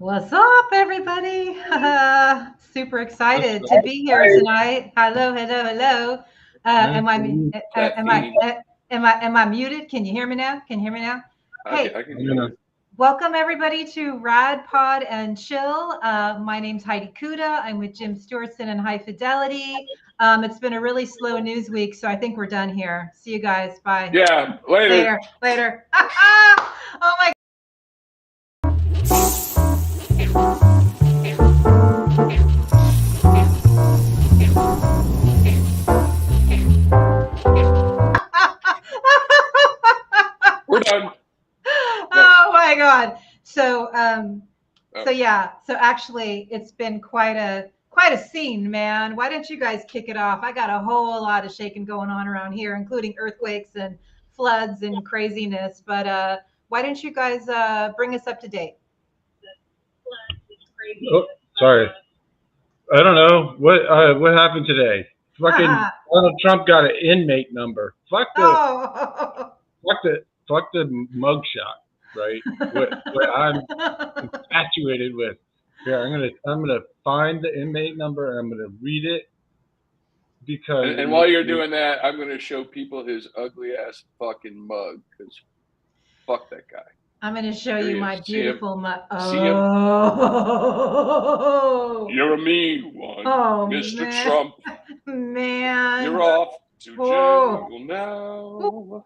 What's up, everybody? Super excited to be here tonight. Hello, hello, hello. Am I muted? Can you hear me now? Can you hear me now? Hey, I can hear you. Welcome everybody to Rad Pod and Chill. My name's Heidi Kuda. I'm with Jim Stewartson and High Fidelity. It's been a really slow news week, so I think we're done here. See you guys. Bye. Yeah, later. Later. Oh my. We're done. Oh my God. So actually it's been quite a scene, man. Why don't you guys kick it off? I got a whole lot of shaking going on around here, including earthquakes and floods and craziness. But why don't you guys bring us up to date? Oh, sorry. I don't know what happened today. Fucking Donald Trump got an inmate number. Fuck the mugshot, right? what I'm infatuated with. Yeah, I'm gonna find the inmate number and I'm gonna read it because. And while you're doing that, I'm gonna show people his ugly ass fucking mug because fuck that guy. I'm going to show you my beautiful mug. Oh, you're a mean one, Mr. Man. Trump. Man, you're off to jail now.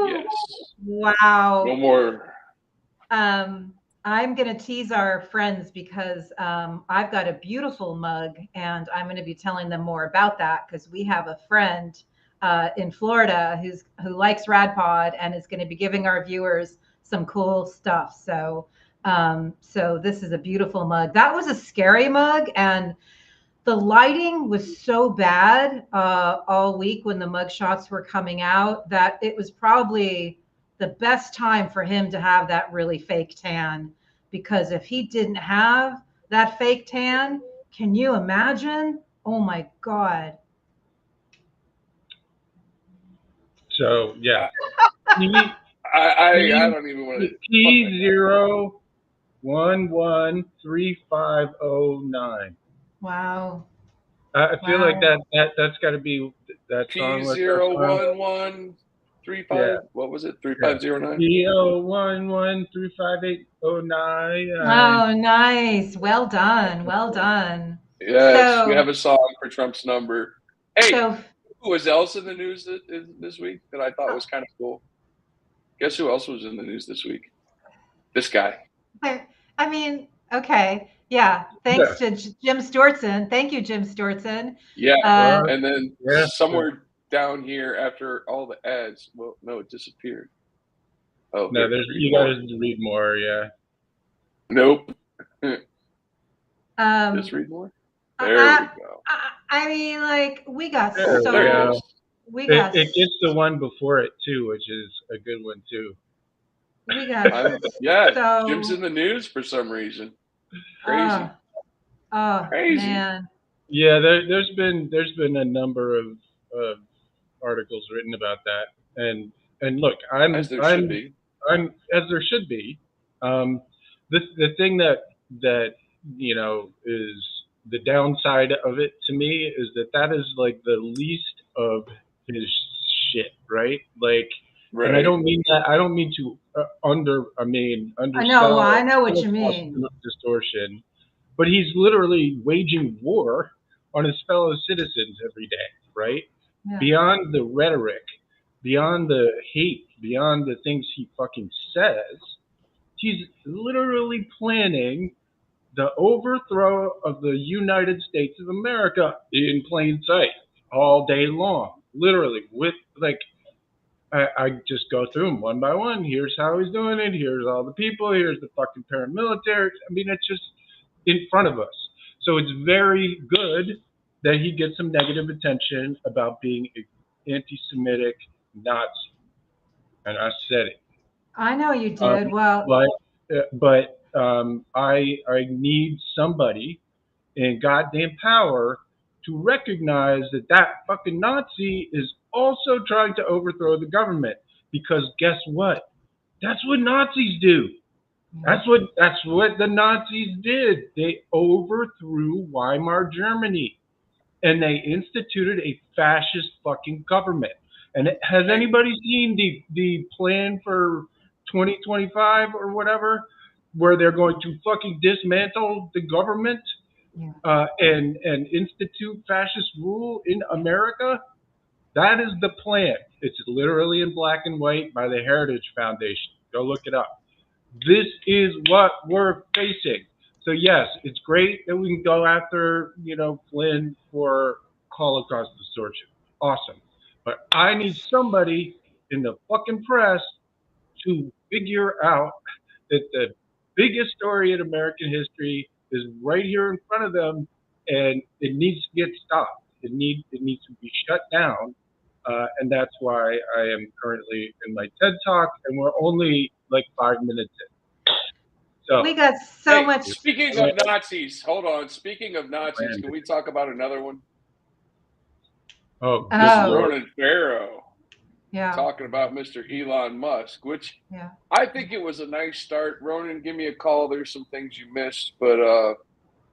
Yes. Wow. No more. I'm going to tease our friends because I've got a beautiful mug, and I'm going to be telling them more about that because we have a friend in Florida who likes RadPod and is going to be giving our viewers some cool stuff. So this is a beautiful mug. That was a scary mug, and the lighting was so bad all week when the mugshots were coming out that it was probably the best time for him to have that really fake tan, because if he didn't have that fake tan, can you imagine? Oh my God. So yeah. I don't even want to. P0113509. Wow. I feel like that's got to be that song. P01135. Yeah. What was it? 3509. P0113589. Oh, nice. Well done. Well done. Yes, So, we have a song for Trump's number. Hey, so, who was else in the news this week that I thought was kind of cool? Guess who else was in the news this week? This guy. I mean, okay. Yeah. Thanks to Jim Stewartson. Thank you, Jim Stewartson. Yeah. And then somewhere down here after all the ads, well, no, it disappeared. Oh, no, you got to read more. Yeah. Nope. Just read more. There we go. I mean, like, we got it gets the one before it too, which is a good one too. We got Jim's in the news for some reason. Crazy. Crazy. Man. Yeah, there's been a number of articles written about that, and look, as there should be. The thing that is the downside of it to me is that is like the least of his shit, right? Like. Right. And I don't mean that. I don't mean to undersell. I know what you mean. Distortion, but he's literally waging war on his fellow citizens every day, right? Yeah. Beyond the rhetoric, beyond the hate, beyond the things he fucking says, he's literally planning the overthrow of the United States of America in plain sight all day long, literally with like. I just go through them one by one. Here's how he's doing it. Here's all the people. Here's the fucking paramilitary. I mean, it's just in front of us. So it's very good that he gets some negative attention about being an anti-Semitic Nazi. And I said it. I know you did. I need somebody in goddamn power to recognize that that fucking Nazi is also trying to overthrow the government. Because guess what? That's what Nazis do. That's what the Nazis did. They overthrew Weimar Germany, and they instituted a fascist fucking government. And has anybody seen the plan for 2025 or whatever, where they're going to fucking dismantle the government and institute fascist rule in America? That is the plan. It's literally in black and white by the Heritage Foundation. Go look it up. This is what we're facing. So yes, it's great that we can go after, Flynn for Holocaust distortion. Awesome. But I need somebody in the fucking press to figure out that the biggest story in American history is right here in front of them, and it needs to get stopped. It needs to be shut down. And that's why I am currently in my TED Talk, and we're only like 5 minutes in. So we got so much. Speaking of Nazis, hold on. Speaking of Nazis, can we talk about another one? Oh. Ronan Farrow. Yeah. Talking about Mr. Elon Musk, which I think it was a nice start. Ronan, give me a call. There's some things you missed, but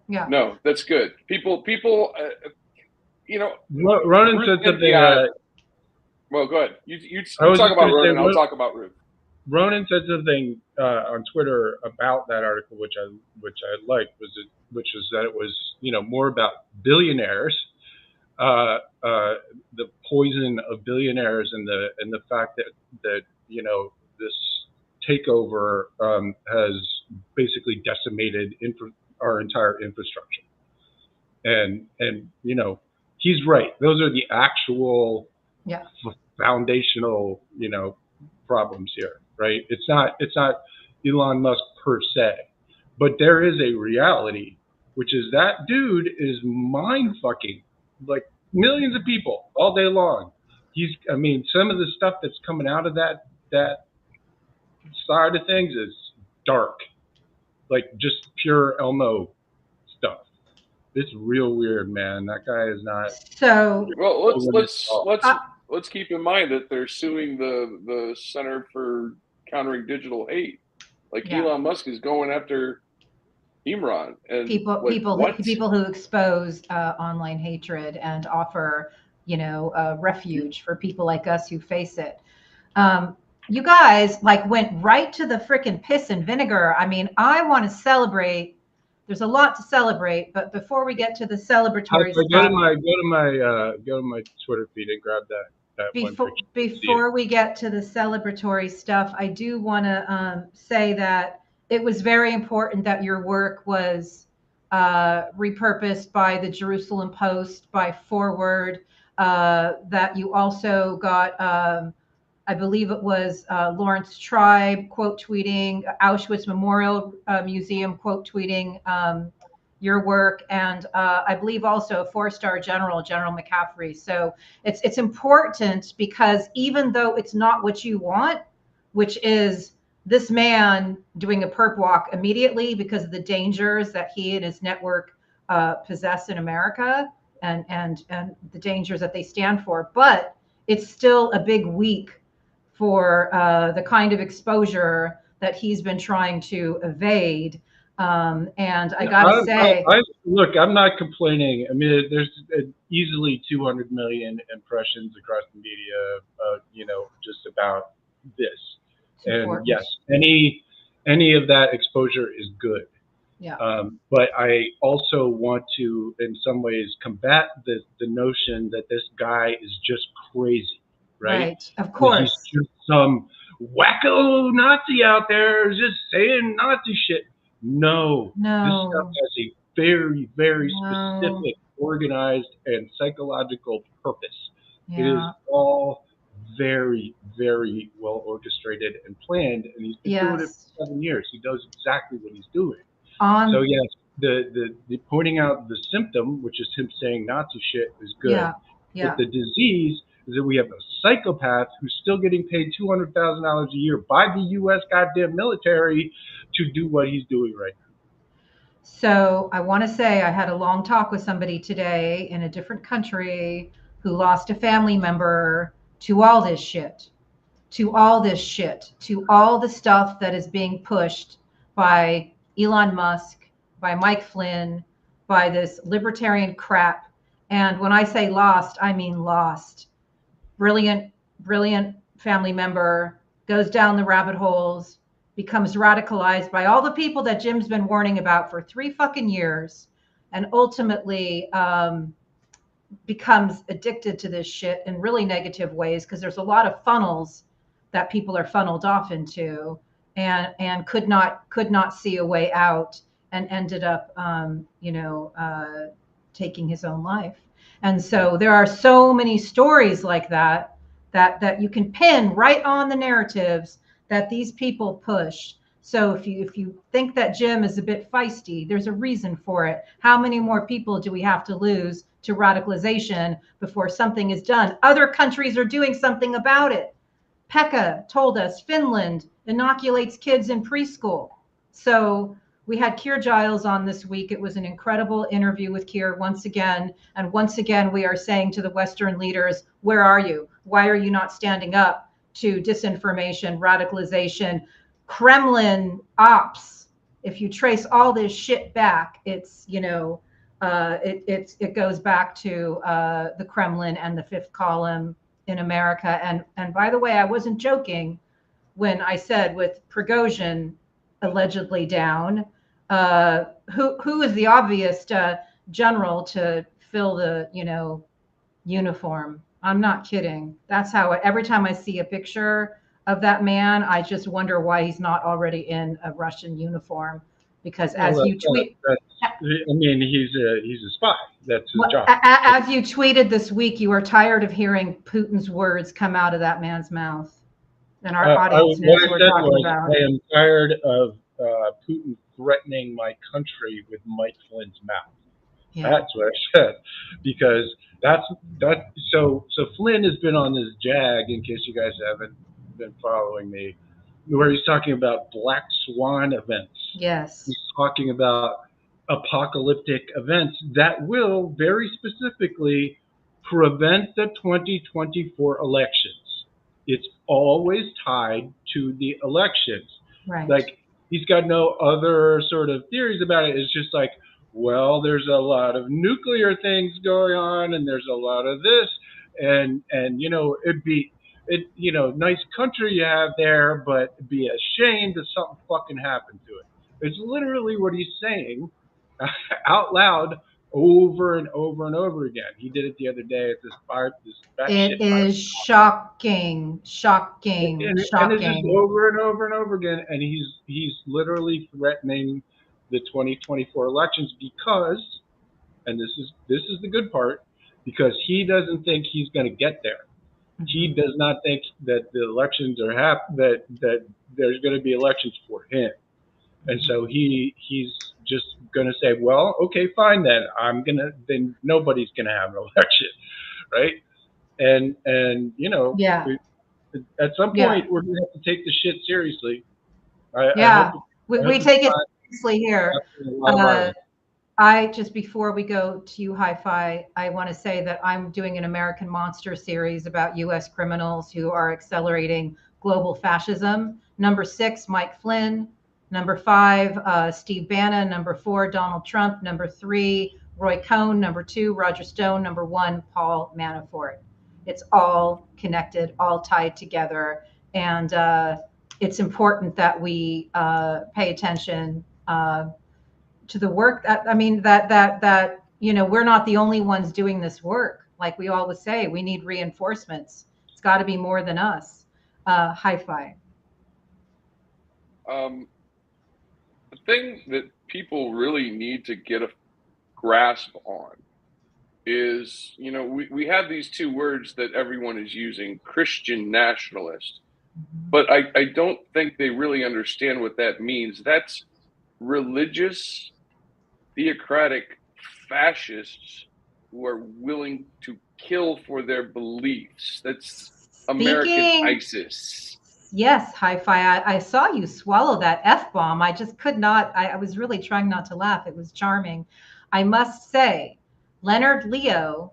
no, that's good. People, Ronan said something. Well, go ahead. You talk about Ronan. I'll talk about Ruth. Ronan said something on Twitter about that article, which I liked, which was that it was more about billionaires, the poison of billionaires, and the fact that this takeover has basically decimated our entire infrastructure, and he's right. Those are the actual foundational problems here, right? It's not Elon Musk per se, but there is a reality, which is that dude is mind fucking like millions of people all day long. Some of the stuff that's coming out of that side of things is dark, like just pure Elmo stuff. It's real weird, man. That guy is not. So well, let's keep in mind that they're suing the Center for Countering Digital Hate. Like Elon Musk is going after Imran and people who expose online hatred and offer refuge for people like us who face it. You guys went right to the frickin' piss and vinegar. I mean, I want to celebrate. There's a lot to celebrate, but before we get to the celebratory stuff, go to my Twitter feed and grab that before we get to the celebratory stuff, I do want to say that it was very important that your work was repurposed by the Jerusalem Post, by Forward, that you also got, I believe it was Lawrence Tribe quote tweeting, Auschwitz Memorial Museum quote tweeting your work, and I believe also a 4-star General McCaffrey. So it's important, because even though it's not what you want, which is this man doing a perp walk immediately because of the dangers that he and his network possess in America, and the dangers that they stand for, but it's still a big week for the kind of exposure that he's been trying to evade. And I gotta say, look, I'm not complaining. I mean, there's easily 200 million impressions across the media, just about this. And yes, any of that exposure is good. Yeah. But I also want to, in some ways, combat the notion that this guy is just crazy, right? Right, of course. He's just some wacko Nazi out there just saying Nazi shit. No. This stuff has a very, very specific, organized, and psychological purpose. Yeah. It is all very, very well orchestrated and planned, and he's been doing it for 7 years. He knows exactly what he's doing. So yes, the pointing out the symptom, which is him saying Nazi shit, is good. But the disease is that we have a psychopath who's still getting paid $200,000 a year by the U.S. goddamn military to do what he's doing right now. So I want to say I had a long talk with somebody today in a different country who lost a family member to all this shit, to all this shit, to all the stuff that is being pushed by Elon Musk, by Mike Flynn, by this libertarian crap. And when I say lost, I mean lost. Brilliant, brilliant family member goes down the rabbit holes, becomes radicalized by all the people that Jim's been warning about for 3 fucking years, and ultimately becomes addicted to this shit in really negative ways, because there's a lot of funnels that people are funneled off into, and could not see a way out, and ended up taking his own life. And so there are so many stories like that you can pin right on the narratives that these people push. So if you think that Jim is a bit feisty, there's a reason for it. How many more people do we have to lose to radicalization before something is done? Other countries are doing something about it. Pekka told us Finland inoculates kids in preschool. So we had Keir GIles on this week. It was an incredible interview with Keir once again. And once again, we are saying to the Western leaders, where are you? Why are you not standing up to disinformation, radicalization, Kremlin ops? If you trace all this shit back, it's, it goes back to the Kremlin and the Fifth Column in America. And by the way, I wasn't joking when I said with Prigozhin allegedly down, who is the obvious general to fill the uniform? I'm not kidding. That's how every time I see a picture of that man, I just wonder why he's not already in a Russian uniform. Because he's a spy. That's his job. As you tweeted this week, you are tired of hearing Putin's words come out of that man's mouth. And our audience knows what we're talking about. I am tired of Putin threatening my country with Mike Flynn's mouth. Yeah. That's what I said, because so Flynn has been on this jag, in case you guys haven't been following me, where he's talking about black swan events. Yes. He's talking about apocalyptic events that will very specifically prevent the 2024 elections. It's always tied to the elections. Right. Like, he's got no other sort of theories about it. It's just like, well, there's a lot of nuclear things going on, and there's a lot of this, and nice country you have there, but it'd be a shame that something fucking happened to it. It's literally what he's saying out loud over and over and over again. He did it the other day at this bar. It is shocking. And it's just over and over and over again. And he's literally threatening the 2024 elections because, and this is the good part, because he doesn't think he's going to get there. He does not think that the elections are that there's going to be elections for him. And so he's just going to say, well, okay, fine, then nobody's going to have an election, right? And at some point we're going to have to take the shit seriously. We take it seriously here. Just before we go to you, Hi-Fi, I want to say that I'm doing an American Monster series about U.S. criminals who are accelerating global fascism. Number 6, Mike Flynn. Number 5, Steve Bannon. Number 4, Donald Trump. Number 3, Roy Cohn. Number 2, Roger Stone. Number 1, Paul Manafort. It's all connected, all tied together. And it's important that we pay attention to the work that we're not the only ones doing this work. Like we always say, we need reinforcements. It's got to be more than us. Hi-Fi. The thing that people really need to get a grasp on is, we have these two words that everyone is using, Christian nationalist, but I don't think they really understand what that means. That's religious, theocratic fascists who are willing to kill for their beliefs. That's American ISIS. Yes, Hi-Fi. I saw you swallow that F-bomb. I just could not. I was really trying not to laugh. It was charming. I must say, Leonard Leo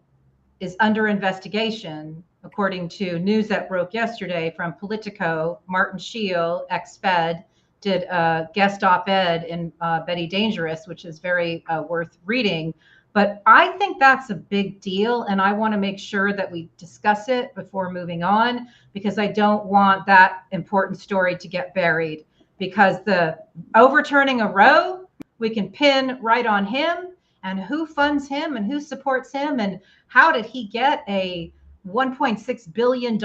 is under investigation, according to news that broke yesterday from Politico. Martin Scheel, ex-Fed, did a guest op-ed in Betty Dangerous, which is very worth reading. But I think that's a big deal, and I want to make sure that we discuss it before moving on, because I don't want that important story to get buried. Because the overturning a Roe, we can pin right on him, and who funds him and who supports him, and how did he get a $1.6 billion,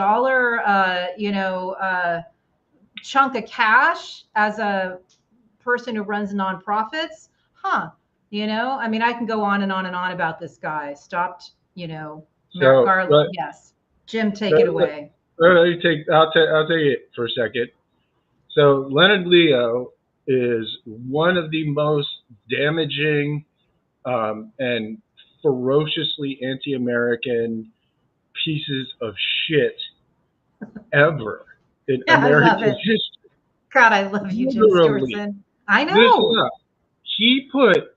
chunk of cash as a person who runs nonprofits? I mean, I can go on and on and on about this guy. Stopped, Merrick Garland. Yes. Jim, take it away. I'll take it for a second. So Leonard Leo is one of the most damaging and ferociously anti-American pieces of shit ever in American history. God, I love you, Jim Stewartson. I know. He put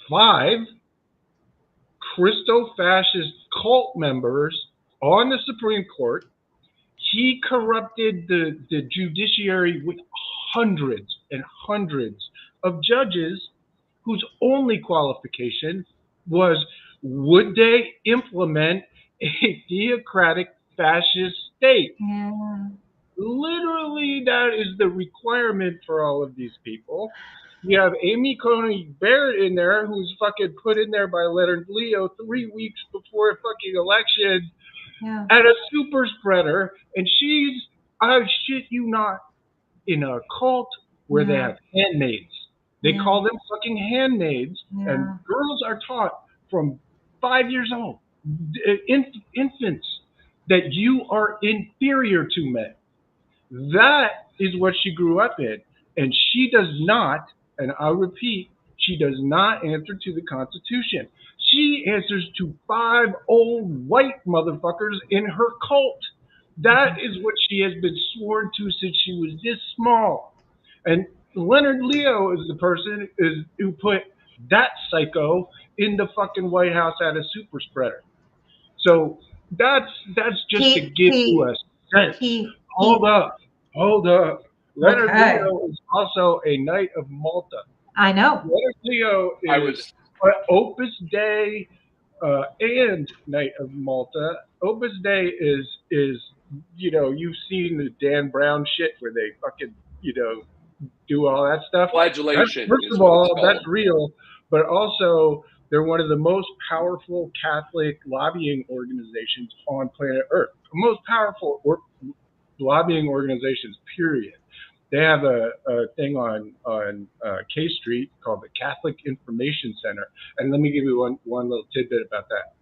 5 Christo-fascist cult members on the Supreme Court. He corrupted the judiciary with hundreds and hundreds of judges whose only qualification was, would they implement a theocratic fascist state? Yeah. Literally, that is the requirement for all of these people. You have Amy Coney Barrett in there, who's fucking put in there by Leonard Leo 3 weeks before a fucking election, at a super spreader, and she's, I shit you not, in a cult where they have handmaids. They call them fucking handmaids, and girls are taught from 5 years old, infants, that you are inferior to men. That is what she grew up in, and she does not, and I repeat, she does not answer to the Constitution. She answers to 5 old white motherfuckers in her cult. That is what she has been sworn to since she was this small. And Leonard Leo is the person who put that psycho in the fucking White House at a super spreader. So that's just to give you a sense. Hold up. Leonard Leo is also a Knight of Malta. I know. Leonard Leo is Opus Dei and Knight of Malta. Opus Dei is you've seen the Dan Brown shit where they fucking do all that stuff. Flagellation. First of all, that's real, but also they're one of the most powerful Catholic lobbying organizations on planet Earth. The most powerful lobbying organizations, period. They have a thing on K Street called the Catholic Information Center. And let me give you one little tidbit about that.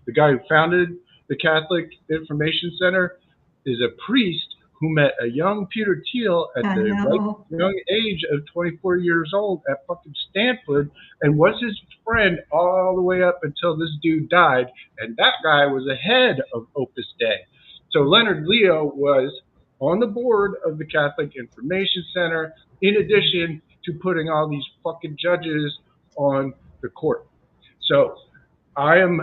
The guy who founded the Catholic Information Center is a priest who met a young Peter Thiel at the young age of 24 years old at fucking Stanford, and was his friend all the way up until this dude died. And that guy was the head of Opus Dei. So Leonard Leo was on the board of the Catholic Information Center, in addition to putting all these fucking judges on the court. So I am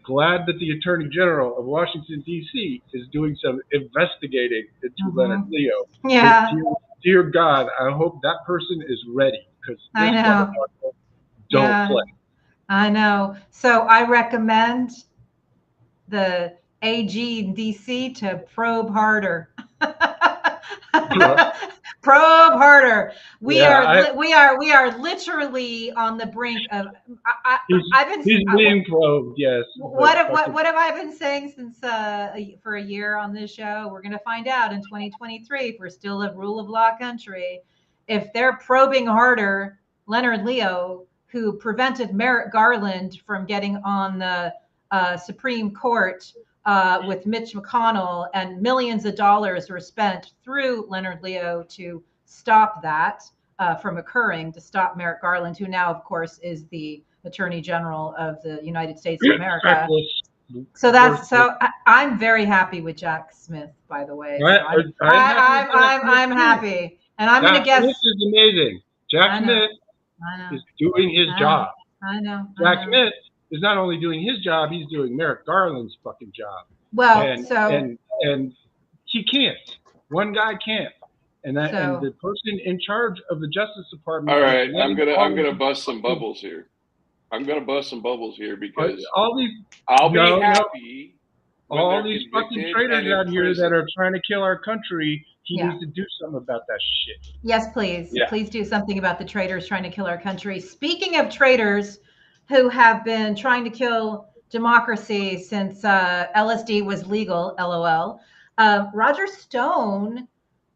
glad that the Attorney General of Washington, D.C. is doing some investigating into Leonard Leo. Yeah. Dear God, I hope that person is ready, because I know. Don't play. I know. So I recommend the AG in DC to probe harder. Probe harder. We are literally on the brink of. He's being probed. Yes. What have I been saying since for a year on this show? We're going to find out in 2023 if we're still a rule of law country. If they're probing harder Leonard Leo, who prevented Merrick Garland from getting on the Supreme Court with Mitch McConnell, and millions of dollars were spent through Leonard Leo to stop that from occurring, to stop Merrick Garland, who now, of course, is the Attorney General of the United States of America. So I'm very happy with Jack Smith, by the way. So I'm happy, and I'm going to guess. This is amazing. Jack Smith is doing his job. I know. Jack Smith is not only doing his job, he's doing Merrick Garland's fucking job. Well, and he can't. One guy can't. And the person in charge of the Justice Department. All right, I'm gonna bust some bubbles here. Because I'll be happy. All these fucking traitors out here that are trying to kill our country. He needs to do something about that shit. Yes, please. Yeah. Please do something about the traitors trying to kill our country. Speaking of traitors who have been trying to kill democracy since LSD was legal, LOL. Roger Stone,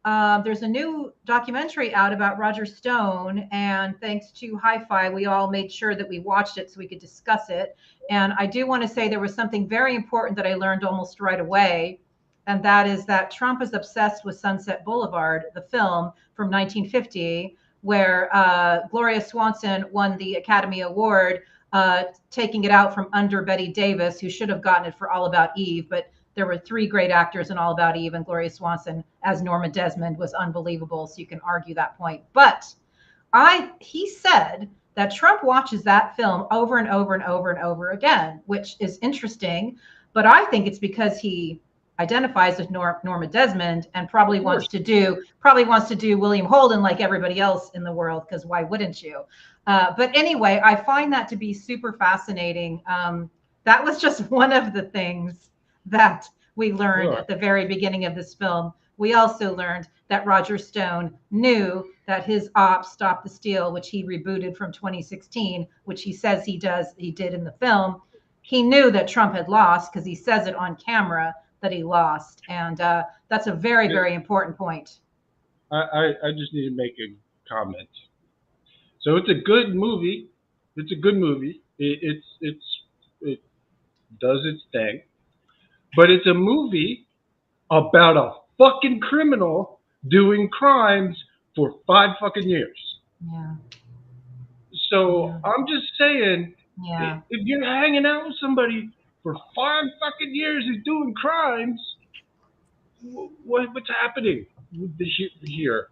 there's a new documentary out about Roger Stone, and thanks to Hi-Fi, we all made sure that we watched it so we could discuss it. And I do want to say there was something very important that I learned almost right away, and that is that Trump is obsessed with Sunset Boulevard, the film from 1950, where Gloria Swanson won the Academy Award, taking it out from under Betty Davis, who should have gotten it for All About Eve, but there were 3 great actors in All About Eve, and Gloria Swanson as Norma Desmond was unbelievable, so you can argue that point. But he said that Trump watches that film over and over and over and over again, which is interesting, but I think it's because he identifies with Norma Desmond and probably wants to do William Holden like everybody else in the world, because why wouldn't you? But anyway, I find that to be super fascinating. That was just one of the things that we learned at the very beginning of this film. We also learned that Roger Stone knew that his op, Stop the Steal, which he rebooted from 2016, which he says he did in the film, he knew that Trump had lost because he says it on camera that he lost. And that's a very, very important point. I just need to make a comment. So it's a good movie. It does its thing. But it's a movie about a fucking criminal doing crimes for 5 fucking years. Yeah. So I'm just saying, if you're hanging out with somebody for 5 fucking years who's doing crimes, what's happening here?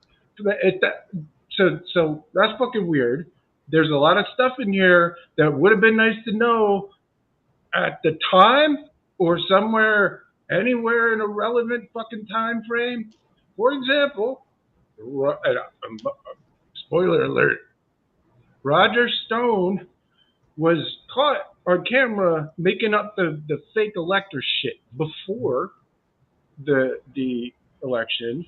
So that's fucking weird. There's a lot of stuff in here that would have been nice to know at the time, or somewhere, anywhere in a relevant fucking time frame. For example, spoiler alert, Roger Stone was caught on camera making up the fake elector shit before the election.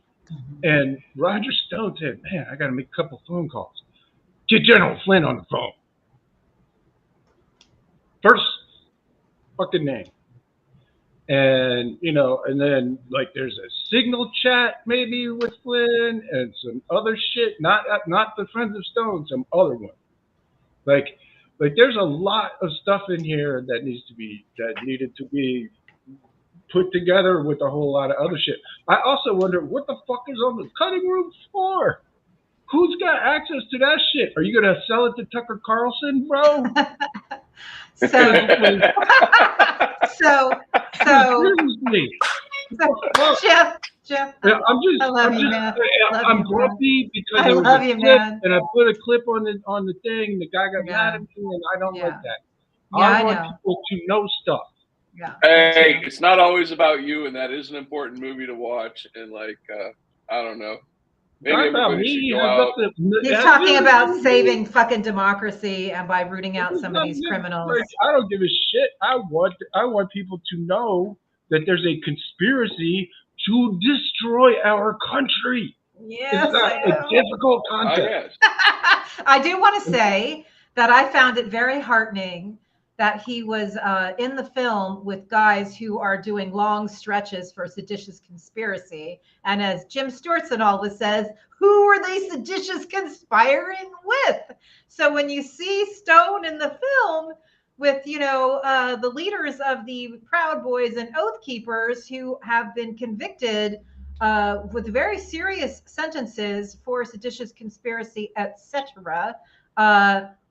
And Roger Stone said, man, I got to make a couple phone calls. Get General Flynn on the phone. First fucking name. And, and then, like, there's a signal chat maybe with Flynn and some other shit. Not the Friends of Stone, some other one. Like there's a lot of stuff in here that needed to be put together with a whole lot of other shit. I also wonder what the fuck is on the cutting room floor? Who's got access to that shit? Are you gonna sell it to Tucker Carlson, bro? Jeff, I'm grumpy because I love you, man. And I put a clip on the thing. The guy got mad at me, and I don't like that. I want people to know stuff. Yeah. Hey, it's not always about you, and that is an important movie to watch. And I don't know. Maybe everybody should go out. He's talking about saving fucking democracy and by rooting out some of these criminals. I don't give a shit. I want people to know that there's a conspiracy to destroy our country. Yes, it's not a difficult concept. I do want to say that I found it very heartening that he was in the film with guys who are doing long stretches for seditious conspiracy. And as Jim Stewartson always says, who were they seditious conspiring with? So when you see Stone in the film with, the leaders of the Proud Boys and Oath Keepers who have been convicted with very serious sentences for seditious conspiracy, etc.,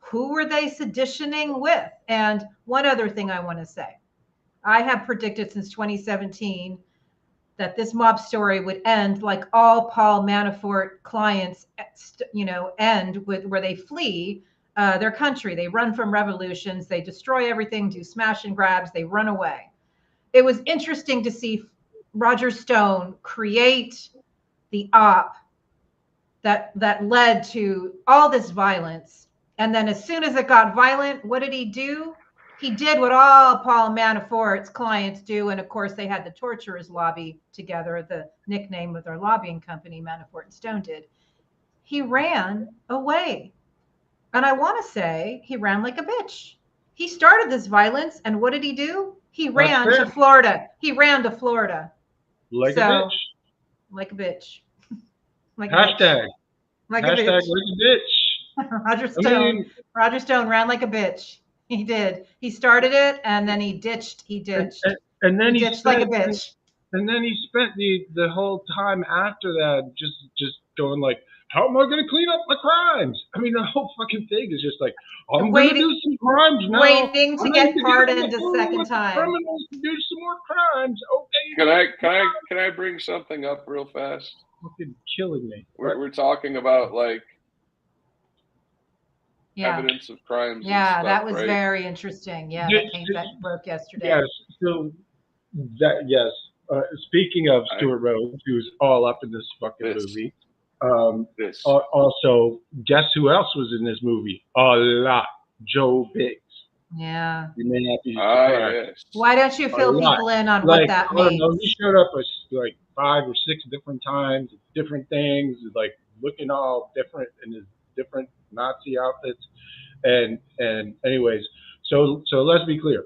who were they seditioning with? And one other thing I want to say. I have predicted since 2017 that this mob story would end like all Paul Manafort clients, end with where they flee their country. They run from revolutions. They destroy everything, do smash and grabs. They run away. It was interesting to see Roger Stone create the op that led to all this violence. And then as soon as it got violent, what did he do? He did what all Paul Manafort's clients do. And of course, they had the torturers lobby together, the nickname of their lobbying company, Manafort and Stone did. He ran away. And I want to say he ran like a bitch. He started this violence. And what did he do? He ran to Florida. He ran to Florida. Like a bitch. Like a bitch. Like Hashtag. Like Hashtag a bitch. Like a bitch. Roger Stone ran like a bitch. He did. He started it and then he ditched. And then he ditched like a bitch. And then he spent the whole time after that just going like, how am I going to clean up my crimes? I mean, the whole fucking thing is just like, I'm going to do some crimes now. Waiting to get pardoned a second time. Criminals to do some more crimes. Okay. Can I bring something up real fast? Fucking killing me. We're talking about like evidence of crimes. Yeah, and stuff, that was right? very interesting. Yeah, that broke yesterday. Yes. So speaking of Stuart Rhodes, who's all up in this fucking movie. Also, guess who else was in this movie? A lot. Joe Biggs. Yeah. You may not be surprised. Yes. Why don't you fill people in on what that means? I don't know, he showed up like 5 or 6 different times, different things, like looking all different in his different Nazi outfits. And anyways, so let's be clear.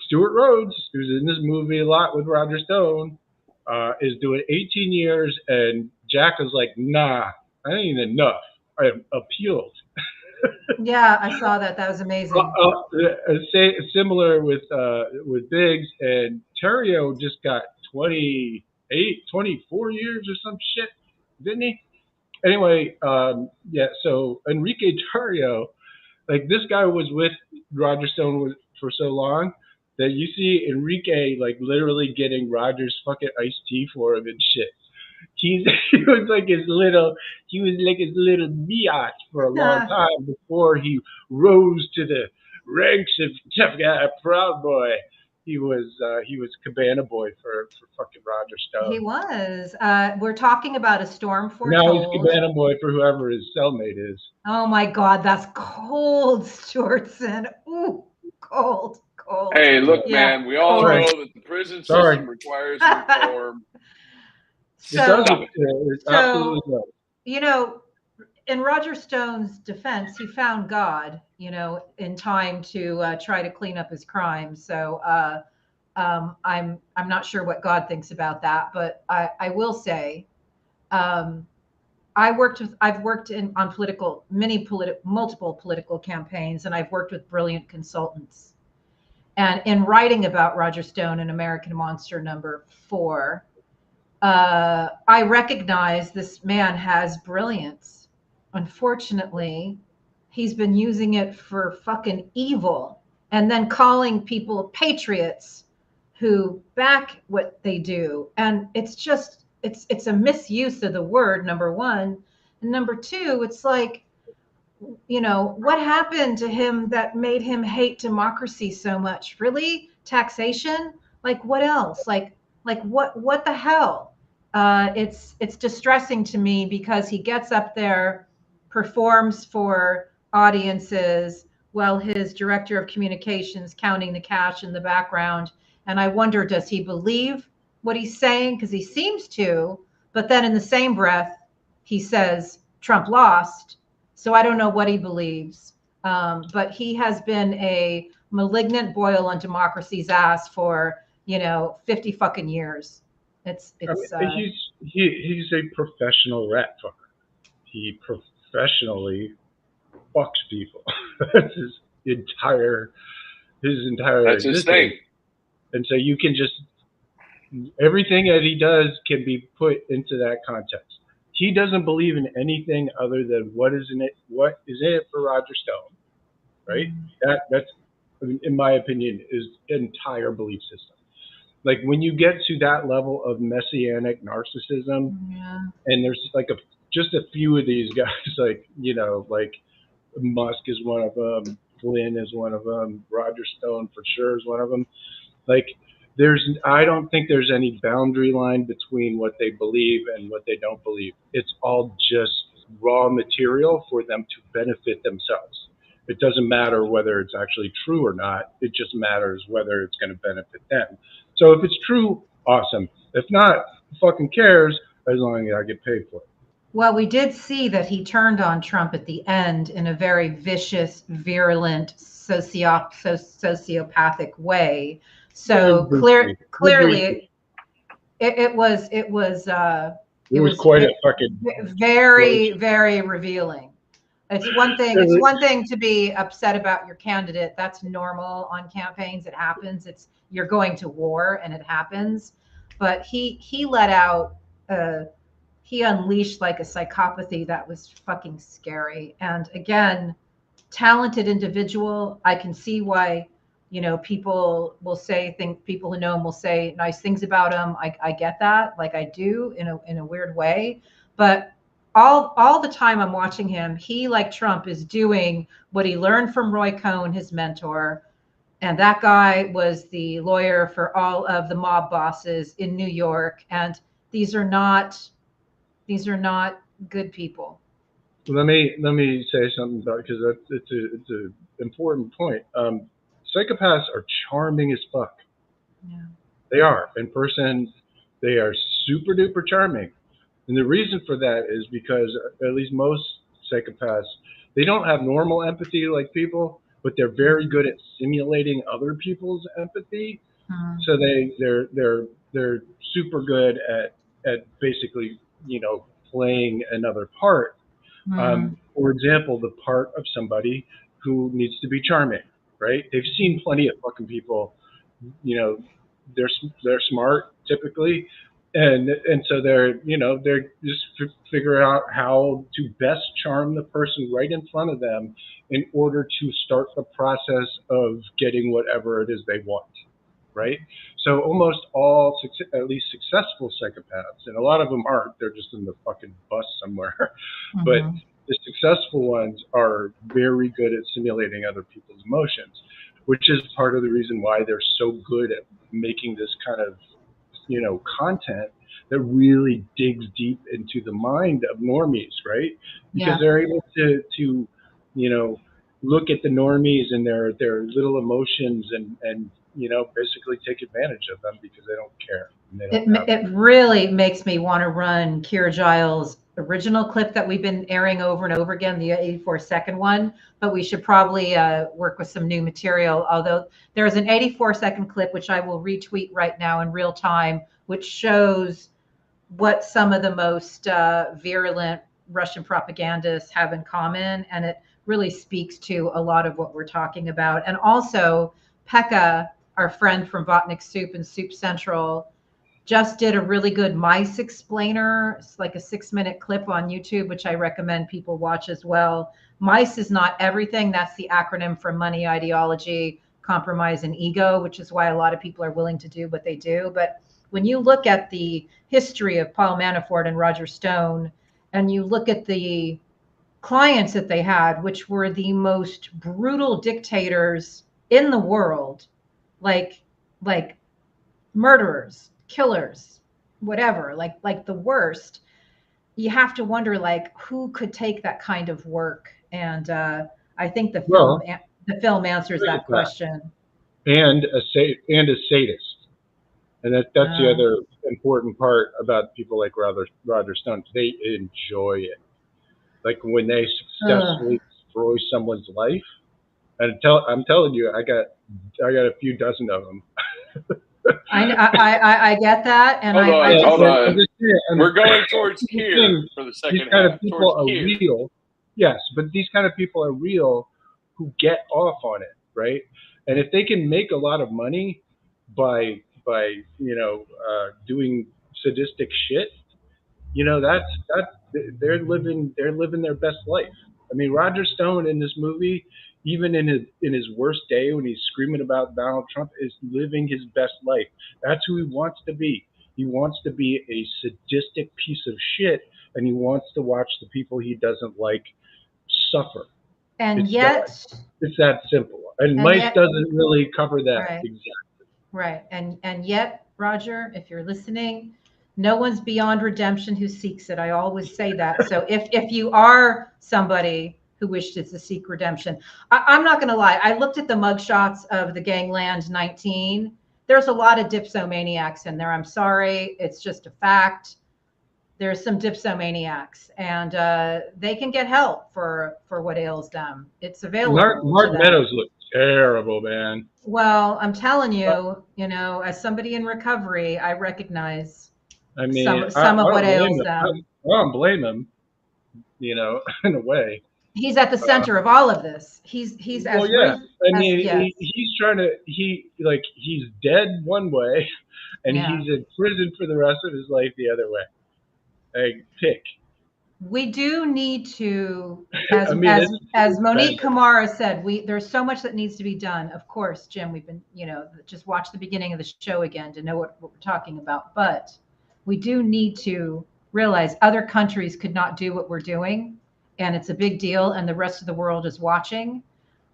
Stuart Rhodes, who's in this movie a lot with Roger Stone, is doing 18 years, and Jack is like, nah, I ain't enough. I am appealed. Yeah, I saw that. That was amazing. Similar with Biggs, and Terrio just got 24 years or some shit, didn't he? Anyway, so Enrique Terrio, like this guy was with Roger Stone for so long that you see Enrique like literally getting Roger's fucking iced tea for him and shit. He was like his little biatch for a long time before he rose to the ranks of tough guy, Proud Boy. He was Cabana Boy for fucking Roger Stone. He was. We're talking about A Storm Foretold. Now he's Cabana Boy for whoever his cellmate is. Oh my God, that's cold, Stewartson. Ooh, cold. Hey, look, man, we all know that the prison system requires reform. It absolutely does. In Roger Stone's defense, he found God, in time to try to clean up his crimes. So I'm not sure what God thinks about that, but I will say, I've worked on multiple political campaigns, and I've worked with brilliant consultants. And in writing about Roger Stone in American Monster #4, I recognize this man has brilliance. Unfortunately, he's been using it for fucking evil, and then calling people patriots who back what they do. And it's just, it's a misuse of the word, number one. And number two, it's like, what happened to him that made him hate democracy so much? Really? Taxation? Like what else? Like what the hell? It's distressing to me because he gets up there, performs for audiences while his director of communications counting the cash in the background. And I wonder, does he believe what he's saying? Because he seems to, but then in the same breath, he says Trump lost. So I don't know what he believes. But he has been a malignant boil on democracy's ass for 50 fucking years. It's he's a professional rat fucker. He professionally fucks people. That's his entire That's his existence. thing. And so you can just, everything that he does can be put into that context. He doesn't believe in anything other than what is in it for Roger Stone, right? That's, in my opinion, is entire belief system. Like when you get to that level of messianic narcissism, and there's like just a few of these guys, like like Musk is one of them, Flynn is one of them, Roger Stone for sure is one of them. Like I don't think there's any boundary line between what they believe and what they don't believe. It's all just raw material for them to benefit themselves. It doesn't matter whether it's actually true or not. It just matters whether it's going to benefit them. So if it's true, awesome. If not, who fucking cares, as long as I get paid for it. Well, we did see that he turned on Trump at the end in a very vicious, virulent, sociopathic way. So clearly, it was quite a fucking very, very revealing. It's one thing. It's one thing to be upset about your candidate. That's normal on campaigns. It happens. You're going to war, and it happens. But he let out. He unleashed like a psychopathy that was fucking scary. And again, talented individual. I can see why, people will say people who know him will say nice things about him. I get that, like I do in a weird way. But all the time I'm watching him, he, like Trump, is doing what he learned from Roy Cohn, his mentor. And that guy was the lawyer for all of the mob bosses in New York. And these are not good people. Let me say something about, because it's an important point. Psychopaths are charming as fuck. Yeah. They are. In person, they are super duper charming. And the reason for that is because at least most psychopaths, they don't have normal empathy like people, but they're very good at simulating other people's empathy. So they're super good at basically, playing another part. For example, the part of somebody who needs to be charming, right? They've seen plenty of fucking people, they're smart typically, and so they're just figure out how to best charm the person right in front of them in order to start the process of getting whatever it is they want, right? So almost all, at least successful psychopaths, and a lot of them aren't, they're just in the fucking bus somewhere, but the successful ones are very good at simulating other people's emotions, which is part of the reason why they're so good at making this kind of, content that really digs deep into the mind of normies, right? Because they're able to, look at the normies and their little emotions and basically take advantage of them because they don't care. It really makes me want to run Keir GIles' original clip that we've been airing over and over again, the 84-second one, but we should probably work with some new material. Although there's an 84-second clip, which I will retweet right now in real time, which shows what some of the most virulent Russian propagandists have in common. And it really speaks to a lot of what we're talking about. And also, Pekka, our friend from Botnik Soup and Soup Central, just did a really good mice explainer. It's like a 6-minute clip on YouTube, which I recommend people watch as well. Mice is not everything. That's the acronym for money, ideology, compromise, and ego, which is why a lot of people are willing to do what they do. But when you look at the history of Paul Manafort and Roger Stone, and you look at the clients that they had, which were the most brutal dictators in the world, like murderers, killers, whatever, like the worst, you have to wonder, like, who could take that kind of work? And I think the film answers that question. And a sadist. And that's the other important part about people like Roger Stone. They enjoy it. Like when they successfully destroy someone's life. And I'm telling you, I got a few dozen of them. I get that, and hold on. And we're going towards here for the second half. These kind of people are here. real. Yes, but these kind of people are real who get off on it, right? And if they can make a lot of money by doing sadistic shit, they're living their best life. I mean, Roger Stone in this movie, even in his worst day when he's screaming about Donald Trump, is living his best life. That's who he wants to be. He wants to be a sadistic piece of shit, and he wants to watch the people he doesn't like suffer. And it's that simple. And Mice doesn't really cover that exactly. Right. And yet, Roger, if you're listening, no one's beyond redemption who seeks it. I always say that. So if you are somebody who wishes to seek redemption, I'm not going to lie. I looked at the mugshots of the Gangland 19. There's a lot of dipsomaniacs in there. I'm sorry. It's just a fact. There's some dipsomaniacs, and they can get help for what ails them. It's available. Mark Meadows looks terrible, man. Well, I'm telling you, as somebody in recovery, I recognize some of what ails them. I don't blame him, in a way. He's at the center of all of this. He's he's trying to he's dead one way, and he's in prison for the rest of his life the other way. Pick. We do need to, as Monique Kamara said, there's so much that needs to be done. Of course, Jim, we've been, just watch the beginning of the show again to know what we're talking about. But we do need to realize other countries could not do what we're doing, and it's a big deal, and the rest of the world is watching.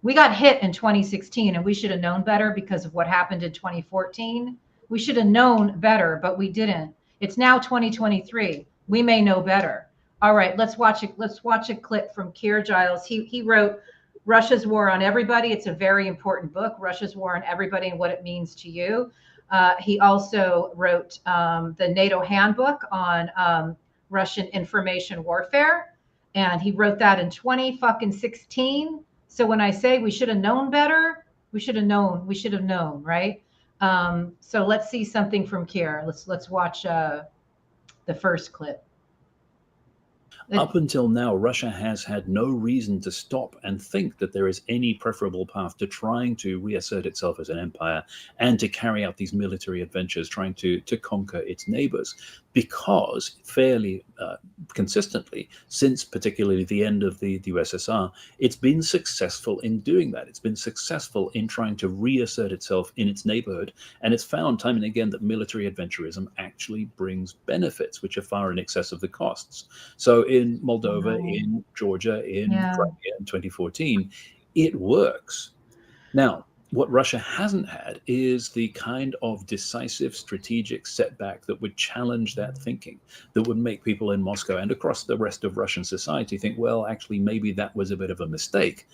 We got hit in 2016, and we should have known better because of what happened in 2014. We should have known better, but we didn't. It's now 2023. We may know better. All right, let's watch it. Let's watch a clip from Keir GIles. He wrote Russia's War on Everybody. It's a very important book, Russia's War on Everybody and What It Means to You. He also wrote the NATO Handbook on Russian information warfare, and he wrote that in 2016. So when I say we should have known better, we should have known. We should have known, right? So let's see something from Keir. Let's watch the first clip. Up until now, Russia has had no reason to stop and think that there is any preferable path to trying to reassert itself as an empire and to carry out these military adventures, trying to conquer its neighbors, because fairly consistently, since particularly the end of the USSR, it's been successful in doing that. It's been successful in trying to reassert itself in its neighborhood, and it's found time and again that military adventurism actually brings benefits which are far in excess of the costs. So in Moldova, in Georgia, in Crimea in 2014, it works. Now, what Russia hasn't had is the kind of decisive strategic setback that would challenge that thinking, that would make people in Moscow and across the rest of Russian society think, well, actually, maybe that was a bit of a mistake.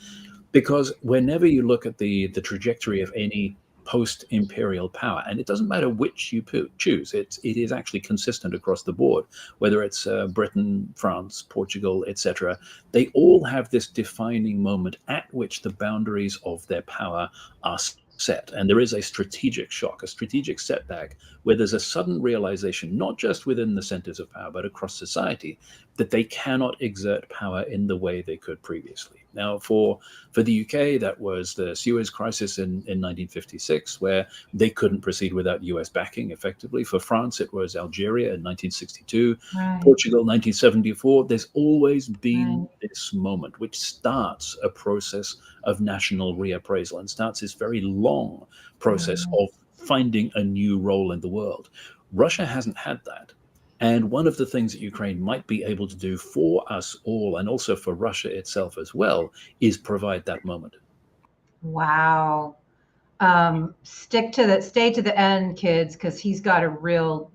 Because whenever you look at the trajectory of any post-imperial power, and it doesn't matter which you choose, it is actually consistent across the board, whether it's Britain, France, Portugal, etc. They all have this defining moment at which the boundaries of their power are set, and there is a strategic shock, a strategic setback, where there's a sudden realization, not just within the centers of power, but across society, that they cannot exert power in the way they could previously. Now, for the UK, that was the Suez Crisis in 1956, where they couldn't proceed without US backing, effectively. For France, it was Algeria in 1962, Portugal, 1974. There's always been this moment, which starts a process of national reappraisal and starts this very long process of finding a new role in the world. Russia hasn't had that. And one of the things that Ukraine might be able to do for us all, and also for Russia itself as well, is provide that moment. Wow. Stay to the end, kids, because he's got a real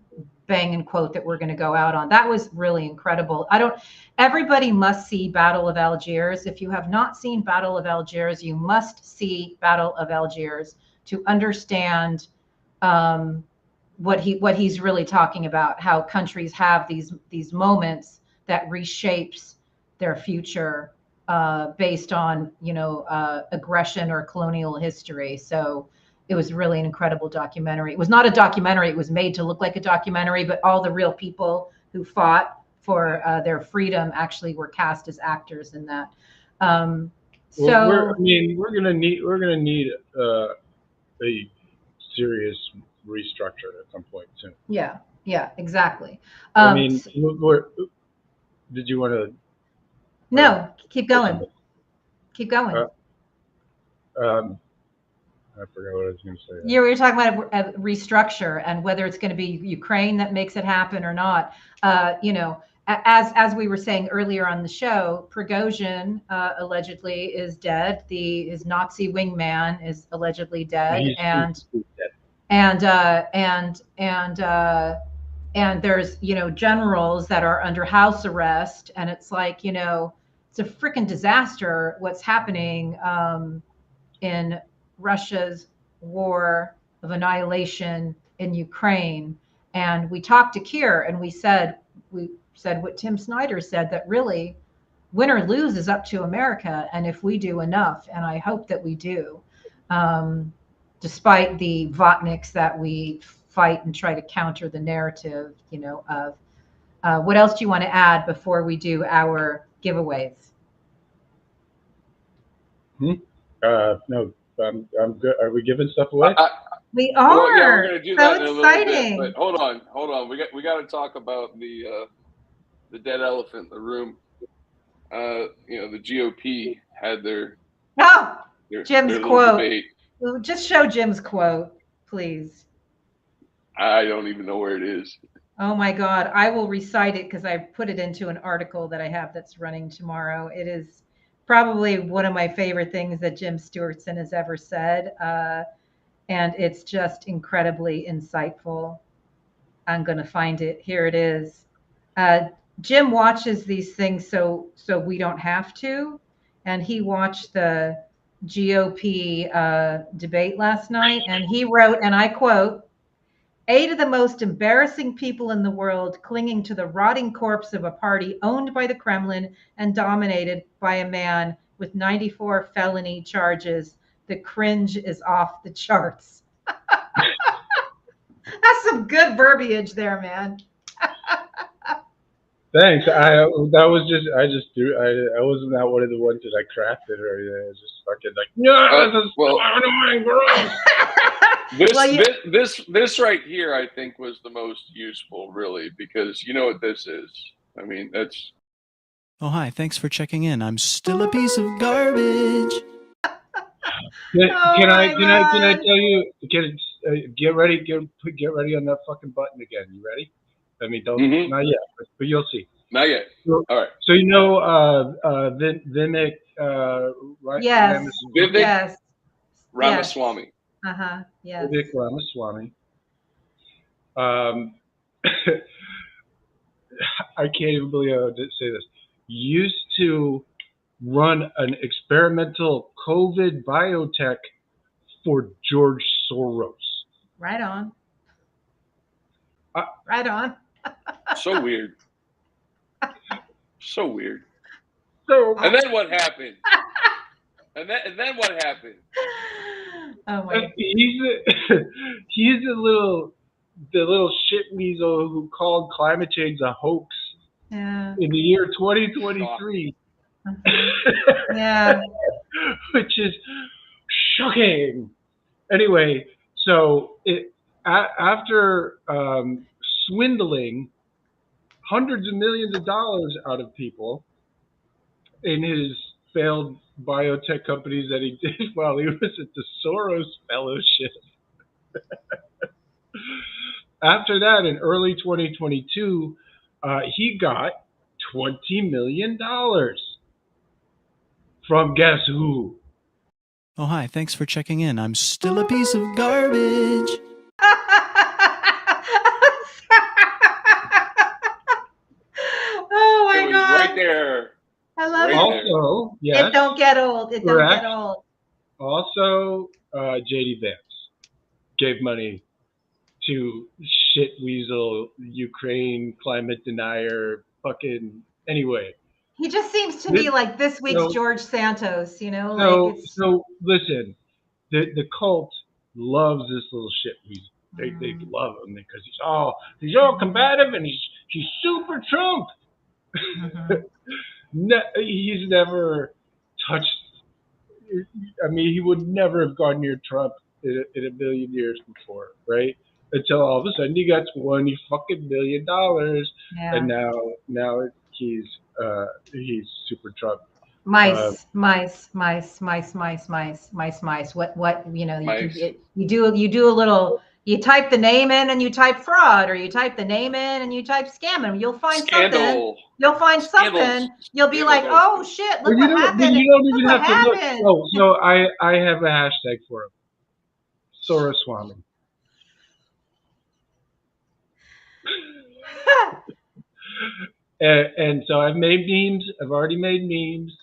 banging quote that we're going to go out on. That was really incredible. Everybody must see Battle of Algiers. If you have not seen Battle of Algiers, you must see Battle of Algiers to understand what he's really talking about, how countries have these moments that reshapes their future based on, aggression or colonial history. So it was really an incredible documentary. It was not a documentary. It was made to look like a documentary, but all the real people who fought for their freedom actually were cast as actors in that. We're gonna need a serious restructure at some point soon. Yeah, exactly. Did you want to? No, keep going. Keep going. I forgot what I was going to say. You were talking about a restructure and whether it's going to be Ukraine that makes it happen or not. As we were saying earlier on the show, Prigozhin allegedly is dead. His Nazi wingman is allegedly dead, and there's generals that are under house arrest, and it's like it's a freaking disaster what's happening in Russia's war of annihilation in Ukraine. And we talked to Keir, and we said what Tim Snyder said, that really win or lose is up to America, and if we do enough, and I hope that we do, despite the Votniks that we fight and try to counter the narrative, of what else do you want to add before we do our giveaways? No, I'm good. Are we giving stuff away? We are. Well, yeah, we're gonna do so that in exciting. a little bit. But hold on. We got to talk about the dead elephant in the room. The GOP had their Jim's their quote. Debate. Just show Jim's quote, please. I don't even know where it is. Oh my God, I will recite it because I put it into an article that I have that's running tomorrow. It is probably one of my favorite things that Jim Stewartson has ever said. And it's just incredibly insightful. I'm going to find it. Here it is. Jim watches these things so we don't have to. And he watched the GOP debate last night, and he wrote, and I quote, 8 of the most embarrassing people in the world clinging to the rotting corpse of a party owned by the Kremlin and dominated by a man with 94 felony charges. The cringe is off the charts. That's some good verbiage there, man. Thanks. I wasn't that one of the ones that I crafted or anything. I was just fucking like, This right here, I think, was the most useful, really, because you know what this is. I mean, that's. Oh, hi. Thanks for checking in. I'm still a piece of garbage. Can I tell you? Get ready on that fucking button again. You ready? I mean, not yet, but you'll see. Not yet. All right. So Vivek. Yes. Vivek Ramaswamy. Yes. Vivek Ramaswamy. I can't even believe I would say this. Used to run an experimental COVID biotech for George Soros. Right on. Right on. So weird. So weird. So, and then what happened? And then what happened? Oh my! He's the little shit weasel who called climate change a hoax. Yeah. In the year 2023. Yeah. Which is shocking. Anyway, so after swindling hundreds of millions of dollars out of people in his failed biotech companies that he did while he was at the Soros Fellowship. After that, in early 2022, he got $20 million from guess who? Oh, hi. Thanks for checking in. I'm still a piece of garbage. Oh my God. Right there. I love it. Also, yes. It don't get old. It don't get old. Also, JD Vance gave money to shit weasel Ukraine climate denier fucking anyway. He just seems to me like this week's George Santos, you know, like it's. So listen, the cult loves this little shit. They love him because he's all combative and he's super Trump. He's never touched. I mean, he would never have gone near Trump in a million years before, right? Until all of a sudden he got $20 fucking million, and now he's super Trump. Mice. What you know? You do a little. You type the name in and you type fraud, or you type the name in and you type scam, and you'll find something. You'll find something. You'll be like, oh shit, look what happened. You don't even have to look. Oh, so I have a hashtag for him. Soroswami. and so I've made memes. I've already made memes.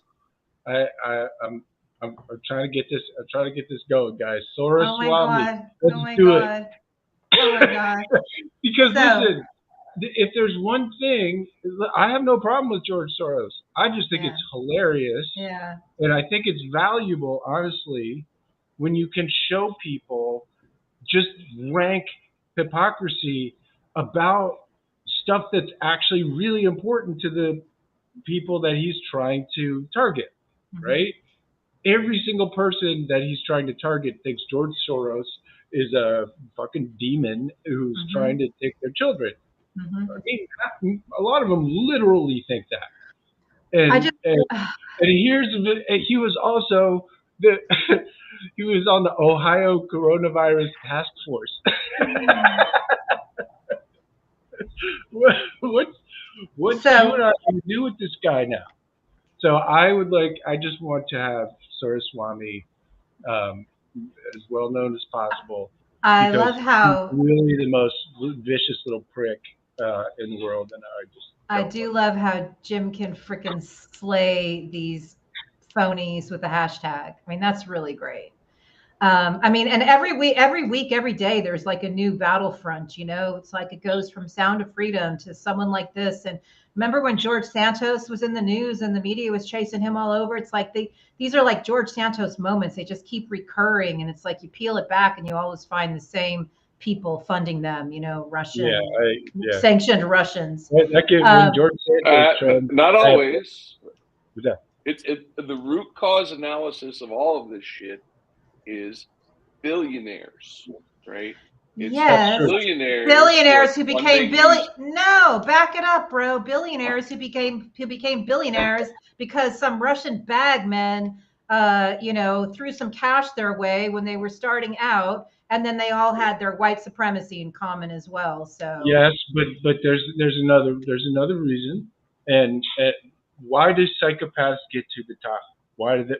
I'm trying to get this. I'm trying to get this going, guys. Soroswami. Let's do it. Oh my god. Because listen, if there's one thing, I have no problem with George Soros. I just think it's hilarious. Yeah. And I think it's valuable, honestly, when you can show people just rank hypocrisy about stuff that's actually really important to the people that he's trying to target, right? Every single person that he's trying to target thinks George Soros is a fucking demon who's trying to take their children. I mean, a lot of them literally think that. And he was also he was on the Ohio Coronavirus Task Force. What do I do with this guy now? So I just want to have Soroswami as well known as possible. I love how he's really the most vicious little prick in the world, and I do love how Jim can frickin' slay these phonies with the hashtag. I mean, that's really great. I mean, and every week, every day, there's like a new battlefront, you know, it's like it goes from Sound of Freedom to someone like this. And remember when George Santos was in the news and the media was chasing him all over? It's like these are like George Santos moments. They just keep recurring. And it's like you peel it back and you always find the same people funding them, you know, Russian, sanctioned Russians. When George Santos not always. It's the root cause analysis of all of this shit is billionaires, right? It's billionaires who became No, back it up, bro. Billionaires who became billionaires because some Russian bagmen, you know, threw some cash their way when they were starting out, and then they all had their white supremacy in common as well. So yes, but there's another reason, and why do psychopaths get to the top? Why are there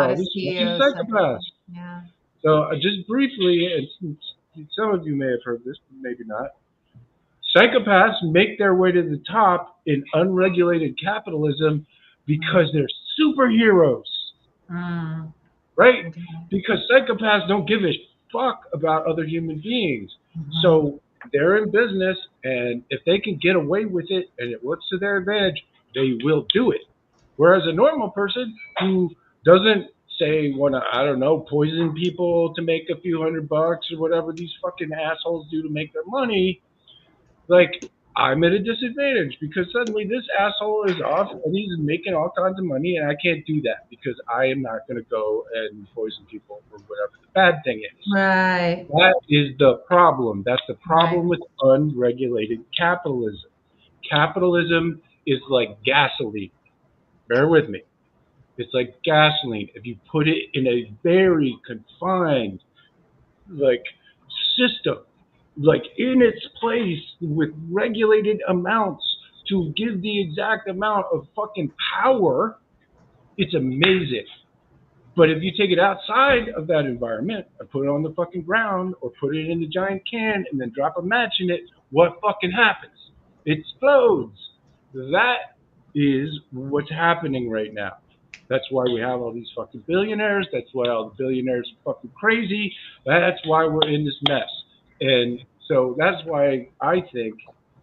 all these psychopaths? Yeah. So just briefly, and some of you may have heard this, but maybe not. Psychopaths make their way to the top in unregulated capitalism because they're superheroes, right? Because psychopaths don't give a fuck about other human beings. So they're in business, and if they can get away with it and it works to their advantage, they will do it. Whereas a normal person who doesn't want to, I don't know, poison people to make a few $100 or whatever these fucking assholes do to make their money, like, I'm at a disadvantage because suddenly this asshole is off and he's making all kinds of money, and I can't do that because I am not going to go and poison people or whatever the bad thing is. Right. That is the problem. That's the problem with unregulated capitalism. Capitalism is like gasoline. Bear with me. It's like gasoline. If you put it in a very confined, system, in its place with regulated amounts to give the exact amount of fucking power, it's amazing. But if you take it outside of that environment and put it on the fucking ground or put it in a giant can and then drop a match in it, what fucking happens? It explodes. That is what's happening right now. That's why we have all these fucking billionaires. That's why all the billionaires are fucking crazy. That's why we're in this mess. And so that's why I think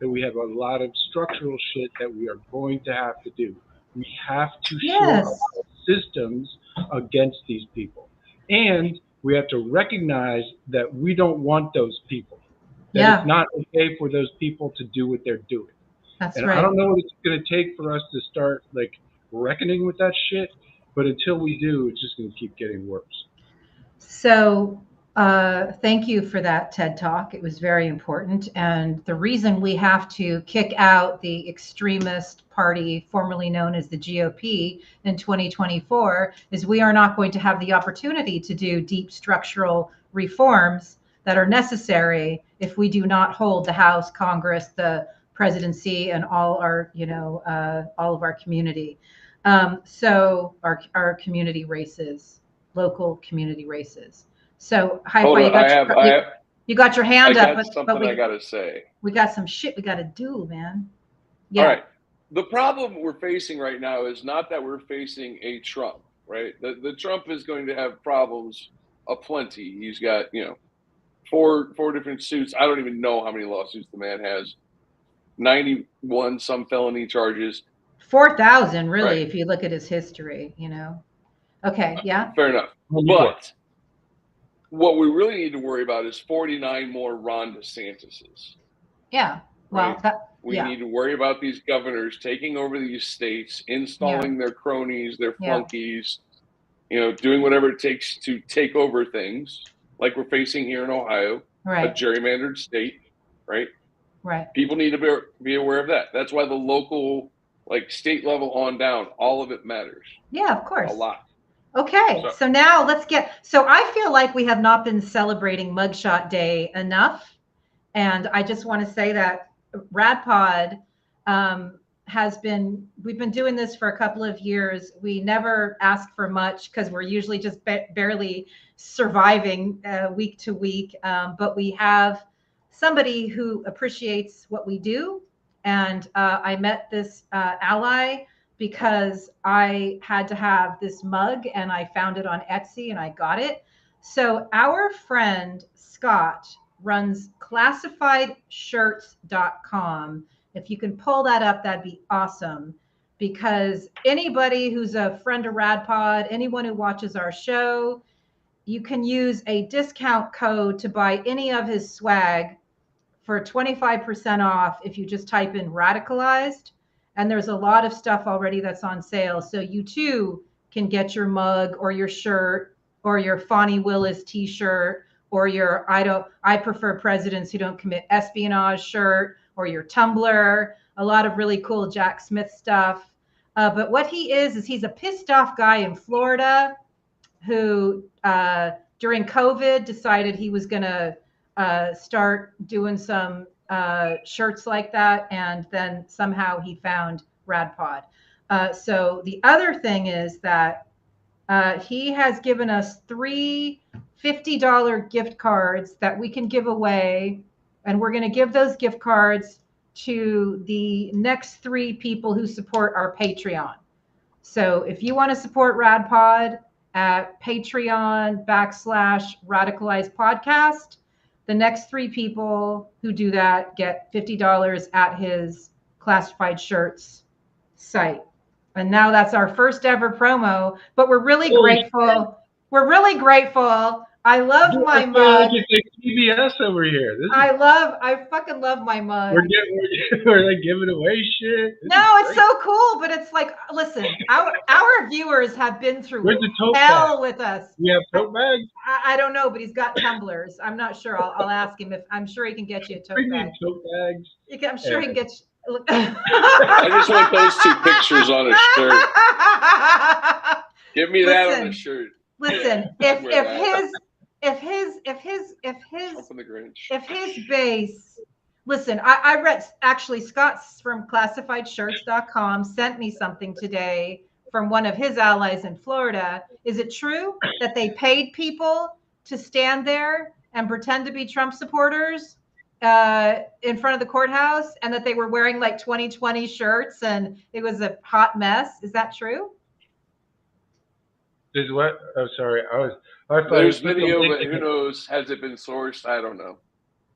that we have a lot of structural shit that we are going to have to do. We have to shore up our systems against these people. And we have to recognize that we don't want those people. That it's not okay for those people to do what they're doing. That's right. right. I don't know what it's going to take for us to start like reckoning with that shit, but until we do, it's just going to keep getting worse. So thank you for that TED Talk. It was very important. And the reason we have to kick out the extremist party, formerly known as the GOP, in 2024 is we are not going to have the opportunity to do deep structural reforms that are necessary if we do not hold the House, Congress, the presidency, and all our, all of our community. So our community races. Local community races. So, you got your hand up. I gotta say. We got some shit we gotta do, man. Yeah. All right. The problem we're facing right now is not that we're facing a Trump, right? The Trump is going to have problems aplenty. He's got, four different suits. I don't even know how many lawsuits the man has. 91 some felony charges. 4,000, really, right. If you look at his history, Okay, yeah. Fair enough. But what we really need to worry about is 49 more Ron DeSantis's. Yeah. Well, right? We need to worry about these governors taking over these states, installing their cronies, their flunkies, doing whatever it takes to take over things like we're facing here in Ohio, a gerrymandered state, right? Right. People need to be aware of that. That's why the local, state level on down, all of it matters. Yeah, of course. A lot. Okay, so now so I feel like we have not been celebrating Mugshot Day enough. And I just want to say that RadPod we've been doing this for a couple of years. We never ask for much because we're usually just barely surviving week to week. But we have somebody who appreciates what we do. And I met this ally because I had to have this mug and I found it on Etsy and I got it. So our friend Scott runs classifiedshirts.com. If you can pull that up, that'd be awesome. Because anybody who's a friend of RadPod, anyone who watches our show, you can use a discount code to buy any of his swag for 25% off if you just type in radicalized. And there's a lot of stuff already that's on sale. So you too can get your mug or your shirt or your Fonnie Willis t-shirt or your I prefer presidents who don't commit espionage shirt or your tumbler, a lot of really cool Jack Smith stuff. But what he is he's a pissed off guy in Florida who during COVID decided he was going to start doing some shirts like that, and then somehow he found RadPod. So the other thing is that he has given us 3 $50 gift cards that we can give away, and we're going to give those gift cards to the next 3 people who support our Patreon. So if you want to support RadPod at Patreon.com/radicalized podcast, the next 3 people who do that get $50 at his classified shirts site. And now that's our first ever promo, but we're really grateful. We're really grateful. I love my mug. It's like PBS over here. I fucking love my mug. We're like giving away shit. It's so cool, but it's like, listen, our viewers have been through hell with us. You have tote bags? I don't know, but he's got tumblers. I'm not sure. I'll ask him I'm sure he can get you a tote bag. Tote bags. I'm sure he can get you. I just want those 2 pictures on a shirt. Give me that on a shirt. Listen, if his base, listen, I read, actually Scott from classifiedshirts.com sent me something today from one of his allies in Florida. Is it true that they paid people to stand there and pretend to be Trump supporters in front of the courthouse, and that they were wearing like 2020 shirts and it was a hot mess? Is that true? Is what? Oh, sorry. There's video, but who knows? Has it been sourced? I don't know.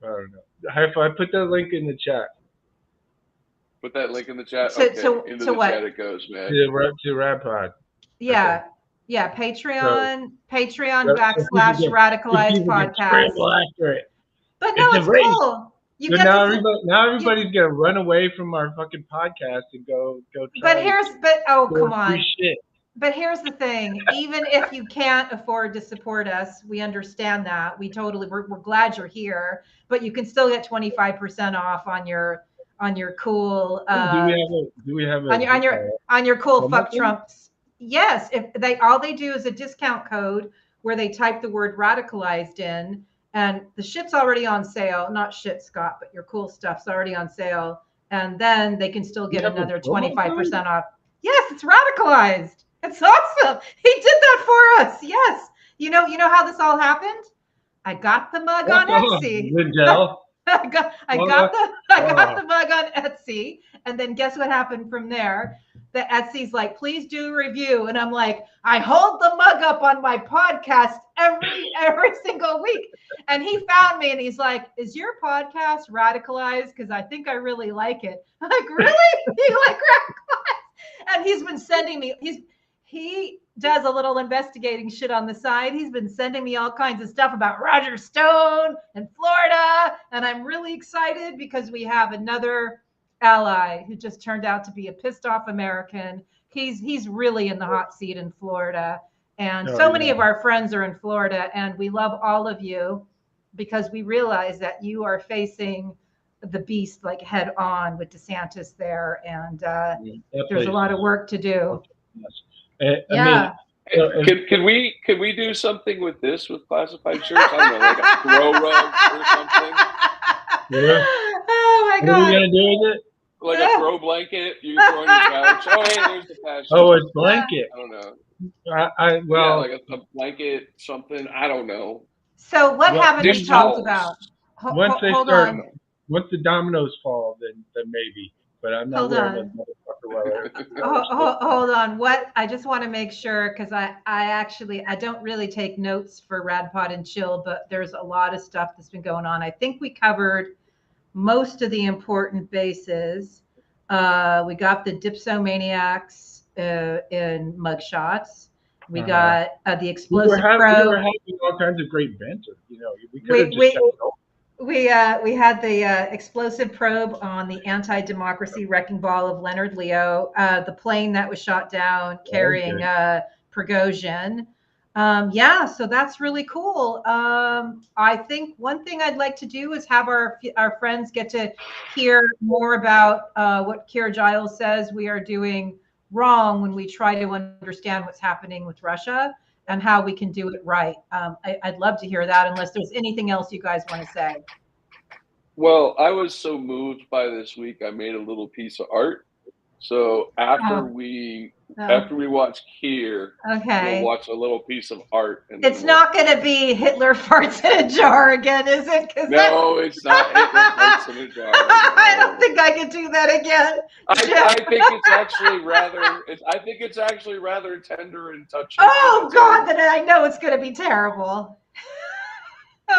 If I put the link in the chat. Put that link in the chat. So- Okay, so- into so the what? chat it goes, man. To RadPod. Yeah. Yeah. Patreon So backslash people radicalized can podcast. scramble after it. But no, It's a it's race. cool. You So get now to see, everybody's gonna run away from our fucking podcast and go try. come on. free shit. But here's the thing, even if you can't afford to support us, we understand that. We're glad you're here, but you can still get 25% off on your cool Do we have on your cool fuck promotion? Trumps. Yes, if all they do is a discount code where they type the word radicalized in, and the shit's already on sale. Not shit, Scott, but your cool stuff's already on sale. And then they can still get another 25% off. Yes, it's radicalized. It's awesome. He did that for us. Yes. You know how this all happened? I got the mug on Etsy. Lindell. I got the mug on Etsy, and then guess what happened from there? The Etsy's like, please do a review, and I'm like, I hold the mug up on my podcast every single week, and he found me, and he's like, is your podcast radicalized? Because I think I really like it. I'm like, really? You like radicalized? And he's been sending me. He does a little investigating shit on the side. He's been sending me all kinds of stuff about Roger Stone and Florida. And I'm really excited because we have another ally who just turned out to be a pissed off American. He's really in the hot seat in Florida. And many of our friends are in Florida, and we love all of you because we realize that you are facing the beast like head on with DeSantis there. And there's a lot of work to do. I mean, Can we do something with this with classified shirts? I don't know, like a throw rug or something. Yeah. Oh my God! What are we gonna do with it? Like a throw blanket you throw on your couch. Oh, hey, there's the fashion. Oh, it's blanket. I don't know. Well, like a blanket, something. I don't know. So what haven't we dish talked towels. about? Once they hold start, on. once the dominoes fall, then maybe. But I'm not Hold wearing on. that motherfucker Hold on. What I just want to make sure, because I don't really take notes for Radpod and Chill, but there's a lot of stuff that's been going on. I think we covered most of the important bases. We got the dipsomaniacs in Mugshots. We got the explosive we were probe. having all kinds of great banter. We could have just kept going. We had the explosive probe on the anti-democracy wrecking ball of Leonard Leo, the plane that was shot down carrying Prigozhin. So that's really cool. I think one thing I'd like to do is have our friends get to hear more about what Keir GIles says we are doing wrong when we try to understand what's happening with Russia and how we can do it right. I'd love to hear that, unless there's anything else you guys want to say. Well, I was so moved by this week, I made a little piece of art. So after we watch Keir, we'll watch a little piece of art. And it's not going to be Hitler farts in a jar again, is it? No, it's not Hitler farts in a jar. I don't think I can do that again. I think it's actually rather tender and touching. Oh God, then I know it's going to be terrible.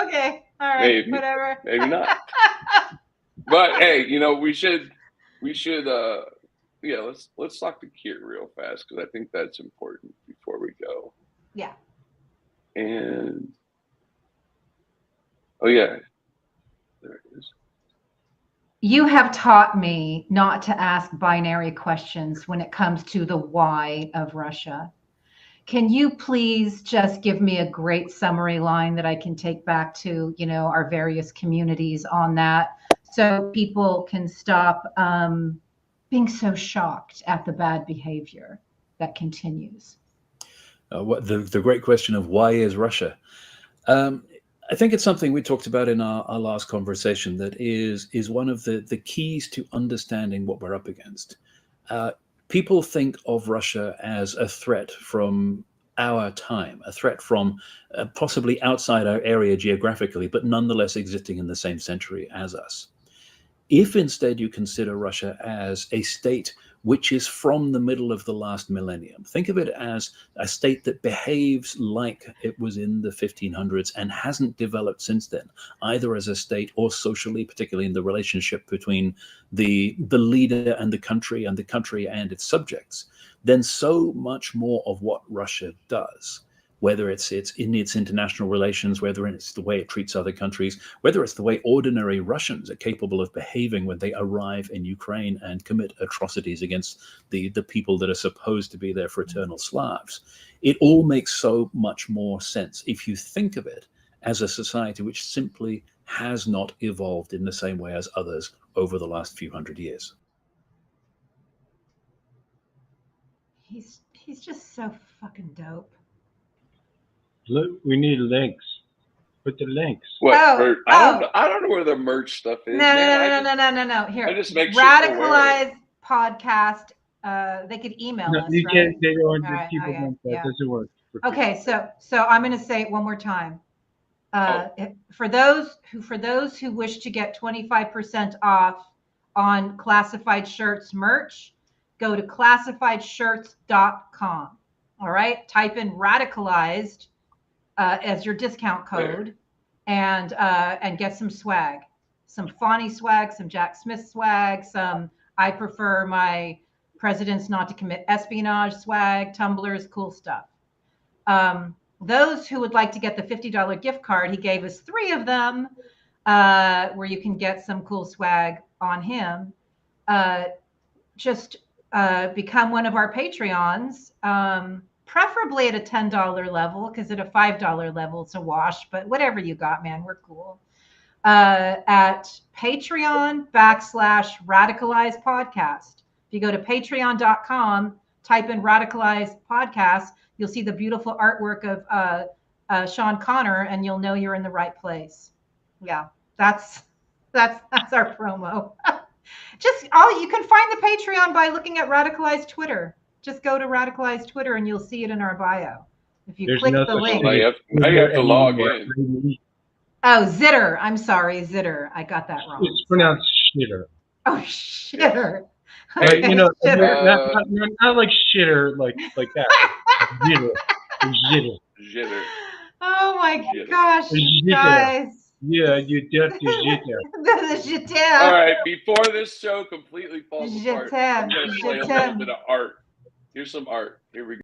Okay, all right, maybe, whatever. Maybe not. But hey, we should. Let's talk to Keir real fast because I think that's important before we go. Yeah. And there it is. You have taught me not to ask binary questions when it comes to the why of Russia. Can you please just give me a great summary line that I can take back to, our various communities on that, so people can stop being so shocked at the bad behavior that continues? The great question of why is Russia? I think it's something we talked about in our last conversation that is one of the keys to understanding what we're up against. People think of Russia as a threat from our time, a threat from possibly outside our area geographically, but nonetheless existing in the same century as us. If instead you consider Russia as a state which is from the middle of the last millennium. Think of it as a state that behaves like it was in the 1500s and hasn't developed since then, either as a state or socially, particularly in the relationship between the leader and the country and its subjects. Then so much more of what Russia does, whether it's in its international relations, whether it's the way it treats other countries, whether it's the way ordinary Russians are capable of behaving when they arrive in Ukraine and commit atrocities against the people that are supposed to be their fraternal Slavs. It all makes so much more sense if you think of it as a society which simply has not evolved in the same way as others over the last few hundred years. He's just so fucking dope. Look, we need links. Put the links. What? I don't know where the merch stuff is. No. Here, I just make Radicalized podcast. They could email us. You right? can't. They don't. Right, People okay, don't. That doesn't work. Okay, so I'm going to say it one more time. For those who wish to get 25% off on Classified Shirts merch, go to classifiedshirts.com. All right, type in radicalized as your discount code, and get some swag, some Fawny swag, some Jack Smith swag, some I prefer my presidents not to commit espionage swag, tumblers, cool stuff. Those who would like to get the $50 gift card, he gave us 3 of them, where you can get some cool swag on him. Just become one of our Patreons. Preferably at a $10 level, because at a $5 level, it's a wash, but whatever you got, man, we're cool. At Patreon.com/radicalized podcast. If you go to patreon.com, type in radicalized podcast, you'll see the beautiful artwork of Sean Connor, and you'll know you're in the right place. Yeah, that's our promo. You can find the Patreon by looking at Radicalized Twitter. Just go to Radicalized Twitter and you'll see it in our bio. If you click the link. I have to log in. Oh, Zitter. I'm sorry, Zitter. I got that wrong. It's pronounced shitter. Oh, shitter. Okay, shitter. Not like shitter, like that. Jitter. Oh my gosh, you guys. Yeah, you dirty jitter. The jitter. All right, before this show completely falls apart, I'm going to play a little bit of art. Here's some art. Here we go.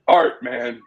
Art, man.